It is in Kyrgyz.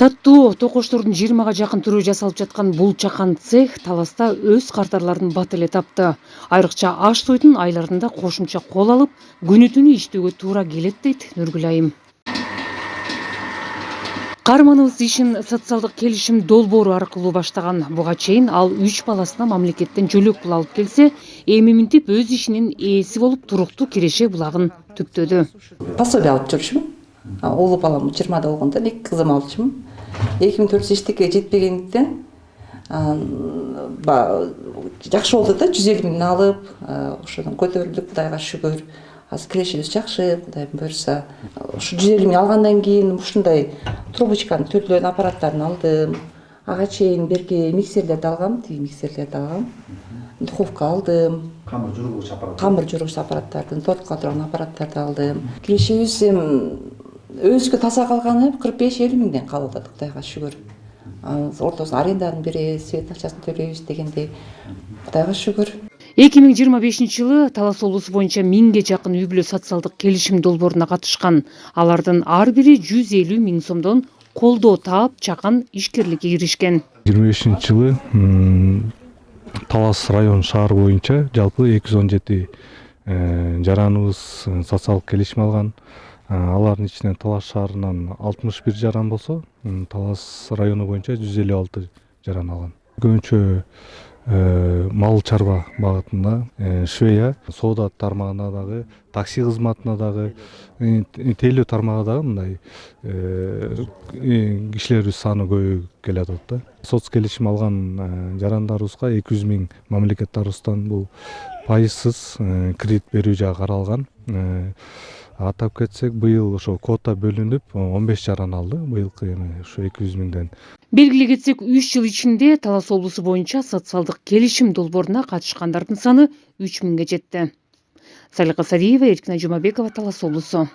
Таттуу токочтордун 20га жакын түрү жасалып жаткан бул чакан цех Таласта өз картарларын бат эле тапты. Айрыкча аш тойтун айларында кошумча кол алып, күнү түнү иштөөгө туура келет дейт Нургүл айым. Каарманыбыз ишин социалдык келишим долбоору аркылуу баштаган. Буга чейин ал 3 баласына мамлекеттен жөлөк пул алып келсе, эми минтип өз ишинин ээси болуп туруктуу киреше булагын түптөдү. Пособие алып жүрчүмүн. Улуу балам 20да болгондо 2 кызым алчумун. 2004 эчтеке жетпегендиктен жакшы болду да, 150 миң алып, ошодон көтөрүлдүк, Кудайга шүгүр. Азыр кирешибиз жакшы, Кудай буйрса. Ушу 150 миң алгандан кийин ушундай трубочканын төлөөнүн аппараттарын алдым. Ага чейин берки миксерлерди алгам, тиги миксерлерди алгам. Духовка алдым. Камыр жургуч аппараттарды, тортко турган аппараттарды алдым. Кирешибиз өзгө таза калганы 45-50 миңден калып атат, Кудайга шүгүр. Ортосун аренданы беребиз, свет акчасын төлөйбүз дегендей. Кудайга шүгүр. 2025-жылы Талас облусу боюнча 1000ге жакын үй бүлө социалдык келишим долбооруна катышкан. Алардын ар бири 150 миң сомдон колдоо таап, чакан ишкерликке киришкен. 25-жылы Талас район шаар боюнча жалпы 217 жараныбыз социалдык келишим алган. Алардын ичинен Талас шаарынан 61 жаран болсо, Талас району боюнча 156 жаран алган. Көбүнчө мал чарба багытында, швея, соода тармагына дагы, такси кызматына дагы, тейлөө тармагы дагы мындай кишилерибиз саны көбөйүп келатат да. Соц келишим алган жарандарыбызга 200 миң мамлекет тарабынан бул пайызсыз кредит берүү жагы каралган. Атап кетсек, быйыл ошо квота бөлүнүп 15 жаран алды, быйылкы эми ошо 200 миңден. Белгилей кетсек, 3 жыл ичинде Талас облусу боюнча социалдык келишим долбооруна катышкандардын саны 3000ге жетти. Салика Сариева, Эркин Жумабекова, Талас облусу.